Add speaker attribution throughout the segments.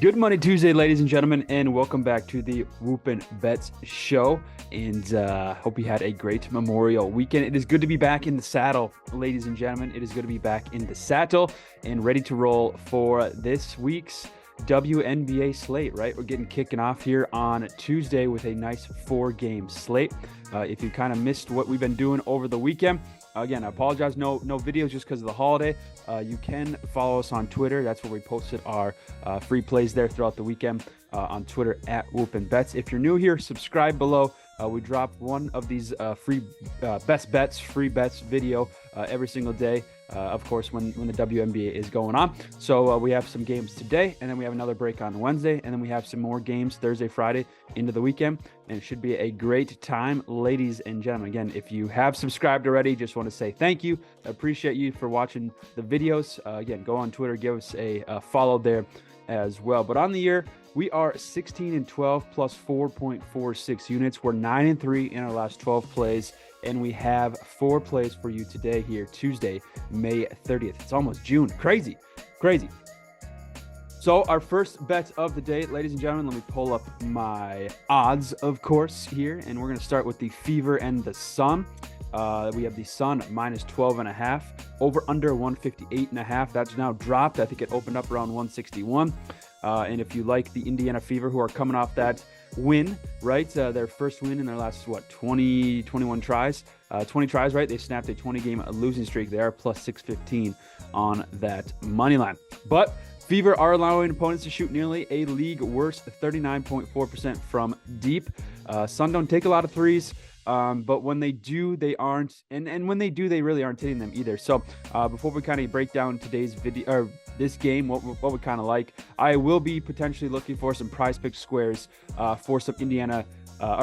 Speaker 1: Good Monday Tuesday, ladies and gentlemen, and welcome back to the Whoopin' Bets show. And hope you had a great Memorial weekend. It is good to be back in the saddle, ladies and gentlemen. It is good to be back in the saddle and ready to roll for this week's WNBA slate, right? We're kicking off here on Tuesday with a nice 4-game slate. If you kind of missed what we've been doing over the weekend, again, I apologize, no videos just because of the holiday. You can follow us on Twitter. That's where we posted our free plays there throughout the weekend on Twitter at Whoopin' Bets. If you're new here, subscribe below. We drop one of these free best bets, free bets video every single day. Of course, when the WNBA is going on. So we have some games today, and then we have another break on Wednesday, and then we have some more games Thursday, Friday into the weekend. And it should be a great time, ladies and gentlemen. Again, if you have subscribed already, just want to say thank you. I appreciate you for watching the videos. Again, go on Twitter, give us a follow there as well. But on the year, we are 16-12 plus 4.46 units. We're 9-3 in our last 12 plays, and we have 4 plays for you today here, Tuesday, May 30th. It's almost June. Crazy. So our first bet of the day, ladies and gentlemen, let me pull up my odds, of course, here, and we're going to start with the Fever and the Sun. We have the Sun minus 12.5, over under 158.5. That's now dropped. I think it opened up around 161. And if you like the Indiana Fever, who are coming off that win, right? Their first win in their last, 21 tries? 20 tries, right? They snapped a 20-game losing streak. They are plus 615 on that money line. But Fever are allowing opponents to shoot nearly a league worst 39.4% from deep. Sun don't take a lot of threes. But when they do, they aren't, and when they do, they really aren't hitting them either. So before we kind of break down today's video or this game, what we kind of like, I will be potentially looking for some prize pick squares for some Indiana,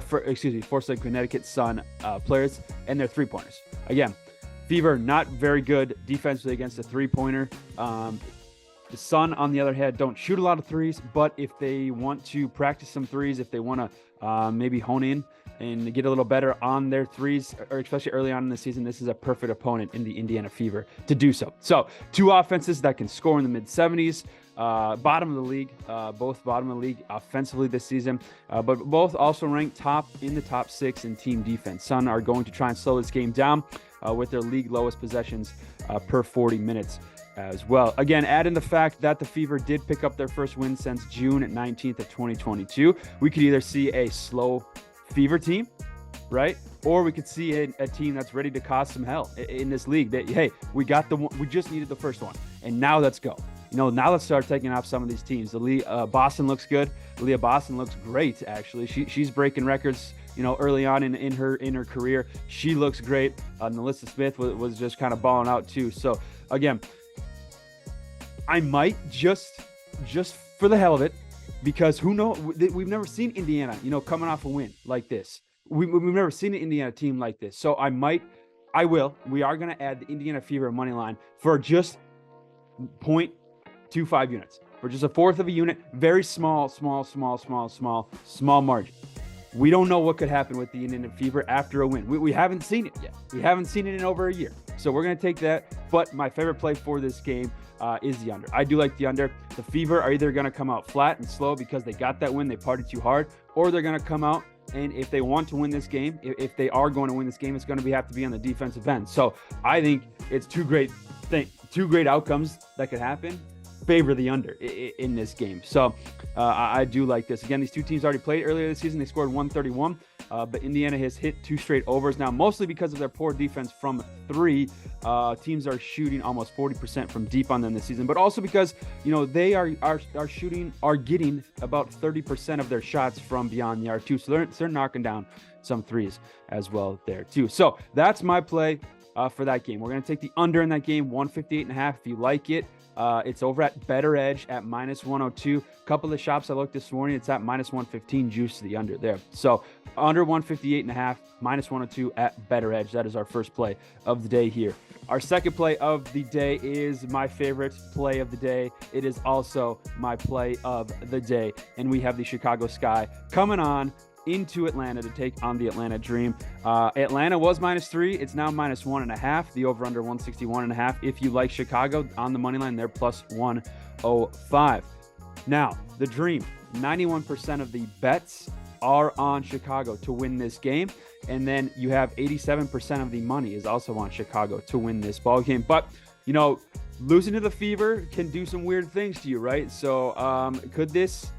Speaker 1: for some Connecticut Sun players and their 3-pointers. Again, Fever not very good defensively against a 3-pointer. The Sun, on the other hand, don't shoot a lot of threes, but if they want to practice some threes, if they want to maybe hone in and get a little better on their threes, or especially early on in the season, this is a perfect opponent in the Indiana Fever to do so. So 2 offenses that can score in the mid-70s, bottom of the league, both bottom of the league offensively this season, but both also ranked in the top 6 in team defense. Sun are going to try and slow this game down with their league lowest possessions per 40 minutes. As well. Again, add in the fact that the Fever did pick up their first win since June 19th of 2022. We could either see a slow Fever team, right? Or we could see a team that's ready to cause some hell in this league. That, hey, we got the one, we just needed the first one, and now let's go. Now let's start taking off some of these teams. Boston looks good. Leah Boston looks great, actually. She's breaking records. Early on in her career, she looks great. Melissa Smith was just kind of balling out too. So again, I might just for the hell of it, because who knows? We've never seen Indiana, coming off a win like this. We've never seen an Indiana team like this. So we are going to add the Indiana Fever money line for just 0.25 units, for just a fourth of a unit. Very small margin. We don't know what could happen with the Indiana Fever after a win. We haven't seen it yet. We haven't seen it in over a year. So we're going to take that. But my favorite play for this game is the under. I do like the under. The Fever are either going to come out flat and slow because they got that win, they partied too hard, or they're going to come out, and if they want to win this game, if they are going to win this game, it's going to have to be on the defensive end. So I think it's two great outcomes that could happen. Favor the under in this game. So I do like this. Again, these two teams already played earlier this season. They scored 131, but Indiana has hit 2 straight overs now, mostly because of their poor defense from 3. Teams are shooting almost 40% from deep on them this season, but also because they are getting about 30% of their shots from beyond the arc too. So they're knocking down some threes as well there too. So that's my play for that game. We're going to take the under in that game, 158.5. If you like it, it's over at Better Edge at minus 102. Couple of shops I looked this morning, it's at minus 115, juice to the under there. So under 158.5, minus 102 at Better Edge. That is our first play of the day here. Our second play of the day is my favorite play of the day. It is also my play of the day. And we have the Chicago Sky coming on into Atlanta to take on the Atlanta Dream. Atlanta was -3. It's now -1.5. The over-under 161.5. If you like Chicago on the money line, they're plus 105. Now, the Dream, 91% of the bets are on Chicago to win this game. And then you have 87% of the money is also on Chicago to win this ball game. But, you know, losing to the Fever can do some weird things to you, right? So could this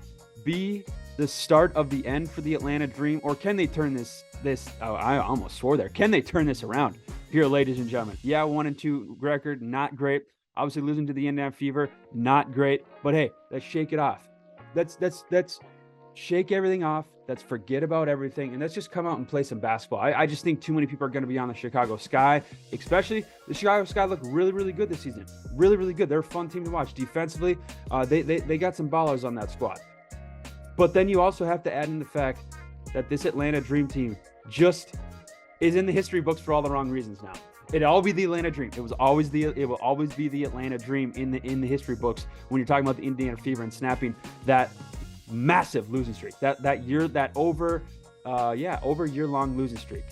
Speaker 1: be the start of the end for the Atlanta Dream, or can they turn this I almost swore there. Can they turn this around here, ladies and gentlemen? Yeah, 1-2 record, not great. Obviously losing to the Indiana Fever, not great. But hey, let's shake it off. Let's shake everything off. Let's forget about everything, and let's just come out and play some basketball. I just think too many people are going to be on the Chicago Sky, especially the Chicago Sky look really, really good this season. Really, really good. They're a fun team to watch. Defensively, they got some ballers on that squad. But then you also have to add in the fact that this Atlanta Dream team just is in the history books for all the wrong reasons now. It'll all be the Atlanta Dream. It will always be the Atlanta Dream in the history books when you're talking about the Indiana Fever and snapping that massive losing streak, over year-long losing streak.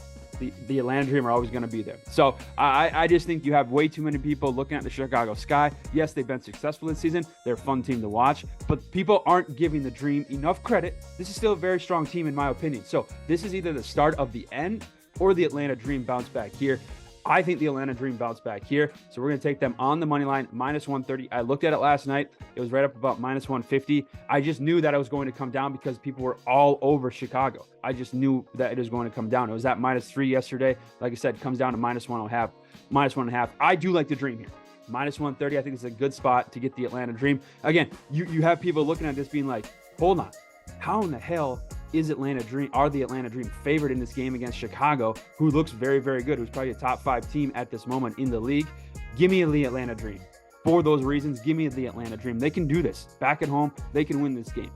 Speaker 1: The Atlanta Dream are always going to be there. So I just think you have way too many people looking at the Chicago Sky. Yes, they've been successful this season. They're a fun team to watch, but people aren't giving the Dream enough credit. This is still a very strong team in my opinion. So this is either the start of the end or the Atlanta Dream bounce back here. I think the Atlanta Dream bounce back here. So we're going to take them on the money line, -130. I looked at it last night. It was right up about -150. I just knew that it was going to come down because people were all over Chicago. I just knew that it was going to come down. It was at -3 yesterday. Like I said, it comes down to -1.5. I do like the Dream here. -130, I think it's a good spot to get the Atlanta Dream. Again, you have people looking at this being like, hold on, how in the hell are the Atlanta Dream favored in this game against Chicago, who looks very, very good, who's probably a top 5 team at this moment in the league? Give me the Atlanta Dream. For those reasons, give me the Atlanta Dream. They can do this. Back at home, they can win this game.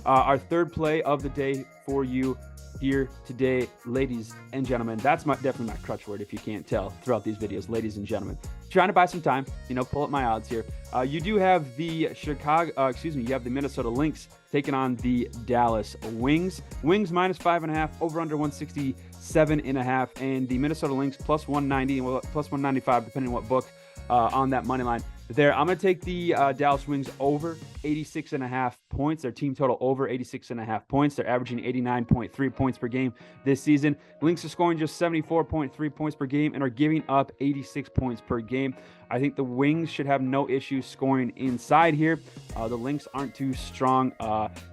Speaker 1: Our third play of the day for you here today, ladies and gentlemen. That's definitely my crutch word, if you can't tell throughout these videos, ladies and gentlemen. Trying to buy some time, pull up my odds here. You do have the you have the Minnesota Lynx taking on the Dallas Wings. Wings -5.5, over under 167.5, and the Minnesota Lynx +190 and +195, depending on what book on that money line. There, I'm going to take the Dallas Wings over 86.5 points. Their team total over 86.5 points. They're averaging 89.3 points per game this season. Lynx are scoring just 74.3 points per game and are giving up 86 points per game. I think the Wings should have no issues scoring inside here. The Lynx aren't too strong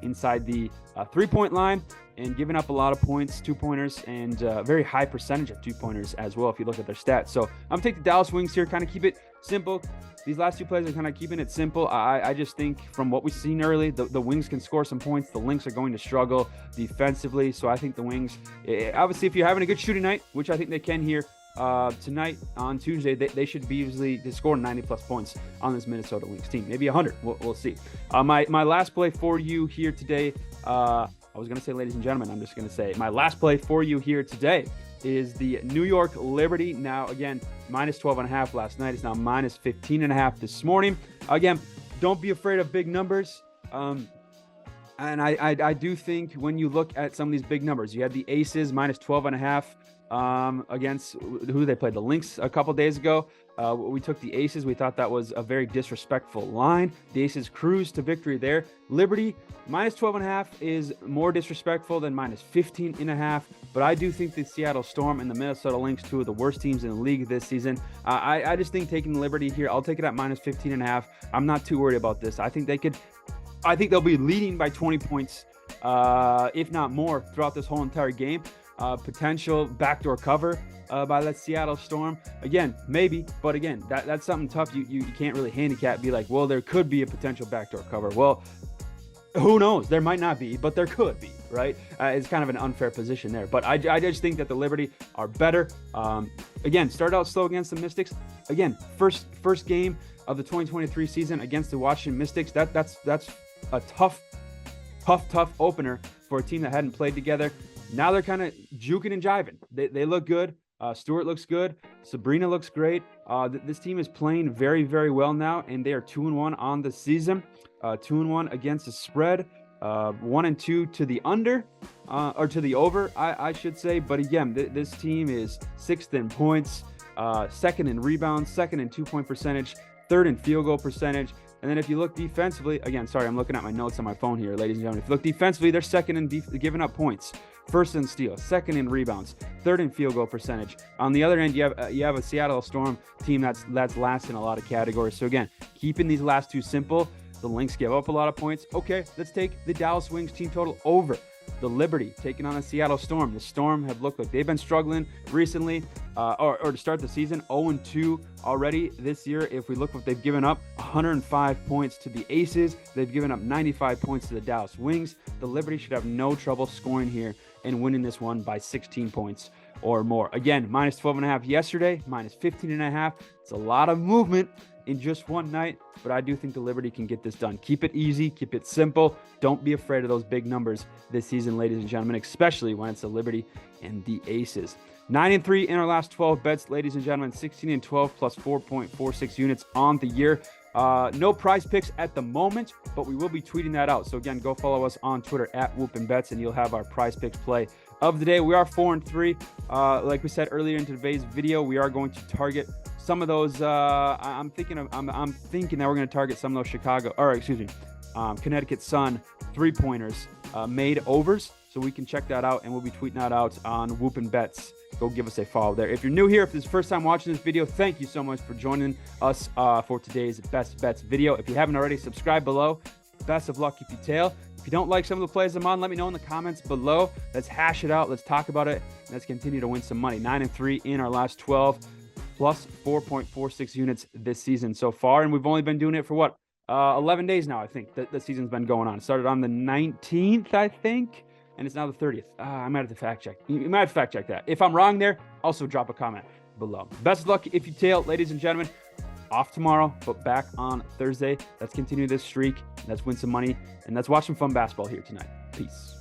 Speaker 1: inside the three-point line and giving up a lot of points, two-pointers, and a very high percentage of two-pointers as well if you look at their stats. So I'm going to take the Dallas Wings here, kind of keep it simple. These last two plays are kind of keeping it simple. I just think from what we've seen early, the Wings can score some points. The Lynx are going to struggle defensively. So I think the Wings, obviously, if you're having a good shooting night, which I think they can here tonight on Tuesday, they should be easily to score 90-plus points on this Minnesota Lynx team. Maybe 100. We'll see. My last play for you here today, I was going to say, ladies and gentlemen, I'm just going to say my last play for you here today is the New York Liberty. Now, again, -12.5 last night. It's now -15.5 this morning. Again, don't be afraid of big numbers. And I do think when you look at some of these big numbers, you had the Aces -12.5 against who they played, the Lynx, a couple days ago. We took the Aces. We thought that was a very disrespectful line. The Aces cruised to victory there. Liberty -12.5 is more disrespectful than -15.5. But I do think the Seattle Storm and the Minnesota Lynx, two of the worst teams in the league this season. I just think taking the Liberty here, I'll take it at -15.5. I'm not too worried about this. I think they'll be leading by 20 points, if not more, throughout this whole entire game. Potential backdoor cover by that Seattle Storm. Again, maybe, but again, that's something tough. You can't really handicap, be like, well, there could be a potential backdoor cover. Well, who knows? There might not be, but there could be, right? It's kind of an unfair position there. But I just think that the Liberty are better. Again, started out slow against the Mystics. Again, first game of the 2023 season against the Washington Mystics. That's a tough opener for a team that hadn't played together. Now they're kind of juking and jiving. They look good. Stewart looks good. Sabrina looks great. This team is playing very, very well now, and they are 2-1 on the season. 2-1 against the spread. 1-2 to the under, or to the over, I should say. But again, this team is 6th in points, 2nd in rebounds, 2nd in 2-point percentage, 3rd in field goal percentage. And then if you look defensively, again, sorry, I'm looking at my notes on my phone here, ladies and gentlemen. If you look defensively, they're second in giving up points, first in steals, second in rebounds, third in field goal percentage. On the other end, you have a Seattle Storm team that's last in a lot of categories. So again, keeping these last two simple. The Lynx give up a lot of points. Okay, let's take the Dallas Wings team total over. The Liberty taking on the Seattle Storm. The Storm have looked like they've been struggling recently, or to start the season, 0-2 already this year. If we look what they've given up, 105 points to the Aces. They've given up 95 points to the Dallas Wings. The Liberty should have no trouble scoring here and winning this one by 16 points or more. Again, minus 12.5 yesterday, minus 15.5. It's a lot of movement in just one night, but I do think the Liberty can get this done. Keep it easy, keep it simple. Don't be afraid of those big numbers this season, ladies and gentlemen, especially when it's the Liberty and the Aces. 9-3 in our last 12 bets, ladies and gentlemen. 16-12 plus 4.46 units on the year. No prize picks at the moment, but we will be tweeting that out. So again, go follow us on Twitter at WhoopinBets, and you'll have our prize picks play of the day. We are 4-3. Like we said earlier in today's video, we are going to target some of those. I'm thinking that we're going to target some of those Connecticut Sun 3-pointers made overs. So we can check that out, and we'll be tweeting that out on WhoopinBets. Go give us a follow there. If you're new here, if this is the first time watching this video, thank you so much for joining us for today's Best Bets video. If you haven't already, subscribe below. Best of luck if you tail. If you don't like some of the plays I'm on, let me know in the comments below. Let's hash it out. Let's talk about it. And let's continue to win some money. 9-3 in our last 12, plus 4.46 units this season so far. And we've only been doing it for 11 days now, I think, that the season's been going on. It started on the 19th, I think, and it's now the 30th. I might have to fact check. You might have to fact check that. If I'm wrong there, also drop a comment below. Best of luck if you tail, ladies and gentlemen. Off tomorrow, but back on Thursday. Let's continue this streak. Let's win some money, and let's watch some fun basketball here tonight. Peace.